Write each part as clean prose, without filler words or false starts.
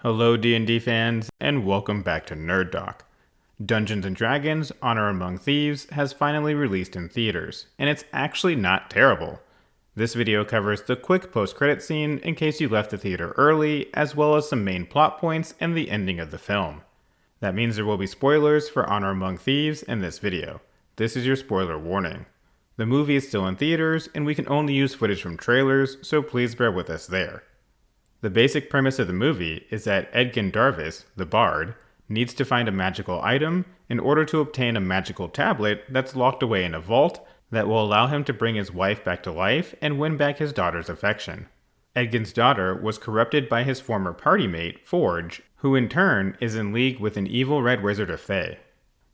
Hello D&D fans, and welcome back to Nerd Doc. Dungeons & Dragons: Honor Among Thieves has finally released in theaters, and it's actually not terrible. This video covers the quick post-credit scene in case you left the theater early, as well as some main plot points and the ending of the film. That means there will be spoilers for Honor Among Thieves in this video. This is your spoiler warning. The movie is still in theaters, and we can only use footage from trailers, so please bear with us there. The basic premise of the movie is that Edgin Darvis, the bard, needs to find a magical item in order to obtain a magical tablet that's locked away in a vault that will allow him to bring his wife back to life and win back his daughter's affection. Edgin's daughter was corrupted by his former party mate, Forge, who in turn is in league with an evil red wizard of Thay.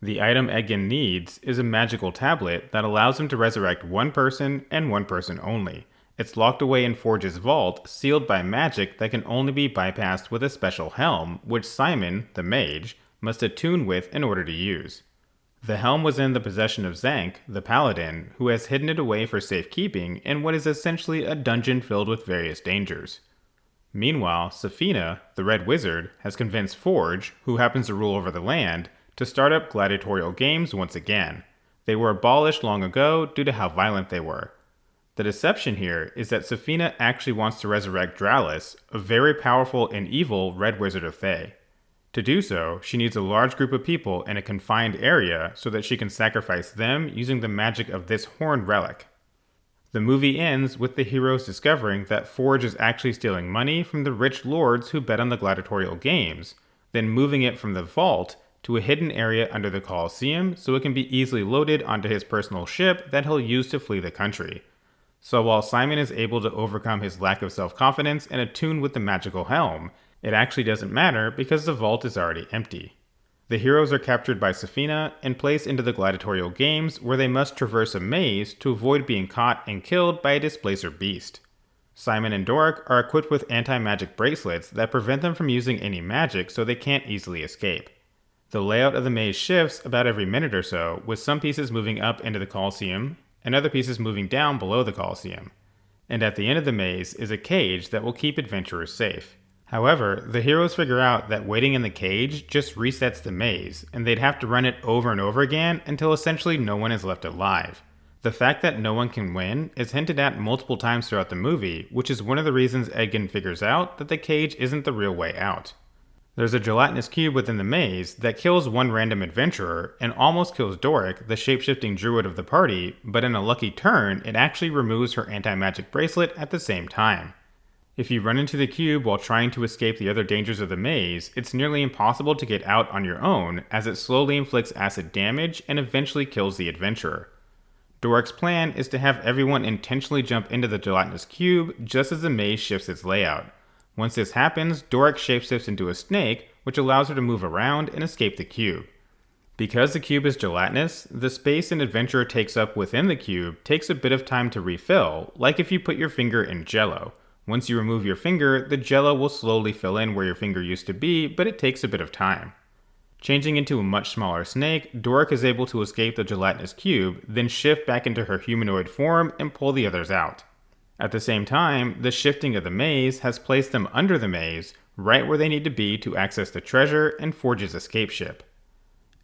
The item Edgin needs is a magical tablet that allows him to resurrect one person and one person only. It's locked away in Forge's vault, sealed by magic that can only be bypassed with a special helm, which Simon, the mage, must attune with in order to use. The helm was in the possession of Zank, the paladin, who has hidden it away for safekeeping in what is essentially a dungeon filled with various dangers. Meanwhile, Safina, the red wizard, has convinced Forge, who happens to rule over the land, to start up gladiatorial games once again. They were abolished long ago due to how violent they were. The deception here is that Safina actually wants to resurrect Dralis, a very powerful and evil red wizard of Thay. To do so, she needs a large group of people in a confined area so that she can sacrifice them using the magic of this horn relic. The movie ends with the heroes discovering that Forge is actually stealing money from the rich lords who bet on the gladiatorial games, then moving it from the vault to a hidden area under the Colosseum so it can be easily loaded onto his personal ship that he'll use to flee the country. So while Simon is able to overcome his lack of self-confidence and attune with the magical helm, it actually doesn't matter because the vault is already empty. The heroes are captured by Safina and placed into the gladiatorial games where they must traverse a maze to avoid being caught and killed by a displacer beast. Simon and Doric are equipped with anti-magic bracelets that prevent them from using any magic so they can't easily escape. The layout of the maze shifts about every minute or so, with some pieces moving up into the Colosseum and other pieces moving down below the Colosseum. And at the end of the maze is a cage that will keep adventurers safe. However, the heroes figure out that waiting in the cage just resets the maze, and they'd have to run it over and over again until essentially no one is left alive. The fact that no one can win is hinted at multiple times throughout the movie, which is one of the reasons Edgin figures out that the cage isn't the real way out. There's a gelatinous cube within the maze that kills one random adventurer and almost kills Doric, the shapeshifting druid of the party, but in a lucky turn, it actually removes her anti-magic bracelet at the same time. If you run into the cube while trying to escape the other dangers of the maze, it's nearly impossible to get out on your own as it slowly inflicts acid damage and eventually kills the adventurer. Doric's plan is to have everyone intentionally jump into the gelatinous cube just as the maze shifts its layout. Once this happens, Doric shapeshifts into a snake, which allows her to move around and escape the cube. Because the cube is gelatinous, the space an adventurer takes up within the cube takes a bit of time to refill, like if you put your finger in jello. Once you remove your finger, the jello will slowly fill in where your finger used to be, but it takes a bit of time. Changing into a much smaller snake, Doric is able to escape the gelatinous cube, then shift back into her humanoid form and pull the others out. At the same time, the shifting of the maze has placed them under the maze, right where they need to be to access the treasure and Forge's escape ship.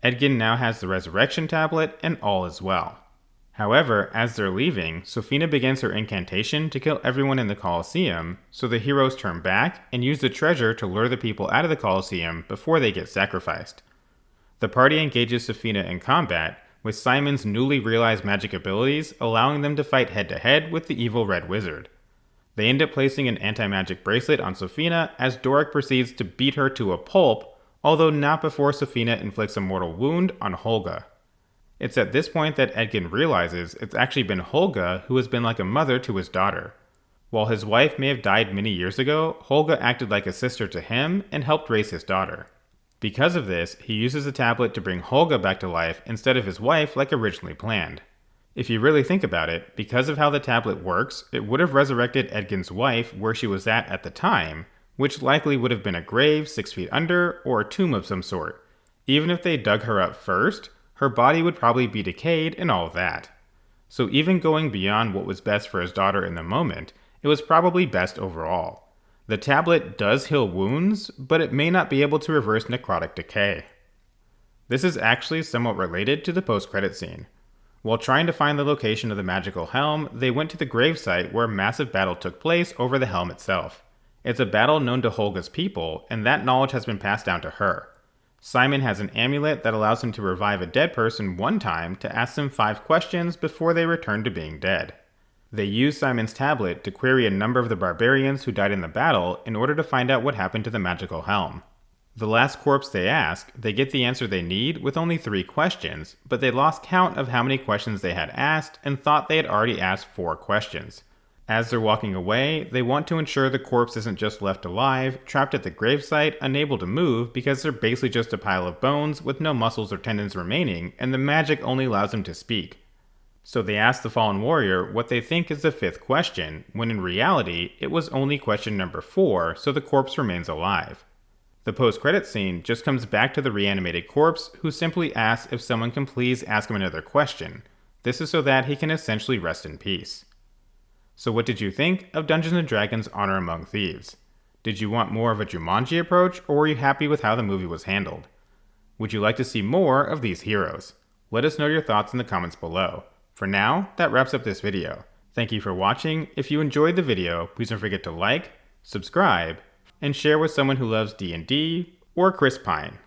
Edgin now has the resurrection tablet, and all is well. However, as they're leaving, Safina begins her incantation to kill everyone in the Colosseum, so the heroes turn back and use the treasure to lure the people out of the Colosseum before they get sacrificed. The party engages Safina in combat, with Simon's newly realized magic abilities allowing them to fight head-to-head with the evil red wizard. They end up placing an anti-magic bracelet on Safina as Doric proceeds to beat her to a pulp, although not before Safina inflicts a mortal wound on Holga. It's at this point that Edgin realizes it's actually been Holga who has been like a mother to his daughter. While his wife may have died many years ago, Holga acted like a sister to him and helped raise his daughter. Because of this, he uses the tablet to bring Holga back to life instead of his wife like originally planned. If you really think about it, because of how the tablet works, it would have resurrected Edgin's wife where she was at the time, which likely would have been a grave 6 feet under or a tomb of some sort. Even if they dug her up first, her body would probably be decayed and all of that. So even going beyond what was best for his daughter in the moment, it was probably best overall. The tablet does heal wounds, but it may not be able to reverse necrotic decay. This is actually somewhat related to the post-credit scene. While trying to find the location of the magical helm, they went to the gravesite where a massive battle took place over the helm itself. It's a battle known to Holga's people, and that knowledge has been passed down to her. Simon has an amulet that allows him to revive a dead person one time to ask them 5 questions before they return to being dead. They use Simon's tablet to query a number of the barbarians who died in the battle in order to find out what happened to the magical helm. The last corpse they ask, they get the answer they need with only 3 questions, but they lost count of how many questions they had asked and thought they had already asked 4 questions. As they're walking away, they want to ensure the corpse isn't just left alive, trapped at the gravesite, unable to move because they're basically just a pile of bones with no muscles or tendons remaining, and the magic only allows them to speak. So they ask the fallen warrior what they think is the 5th question, when in reality, it was only question number 4, so the corpse remains alive. The post-credit scene just comes back to the reanimated corpse, who simply asks if someone can please ask him another question. This is so that he can essentially rest in peace. So what did you think of Dungeons & Dragons Honor Among Thieves? Did you want more of a Jumanji approach, or were you happy with how the movie was handled? Would you like to see more of these heroes? Let us know your thoughts in the comments below. For now, that wraps up this video. Thank you for watching. If you enjoyed the video, please don't forget to like, subscribe, and share with someone who loves D&D or Chris Pine.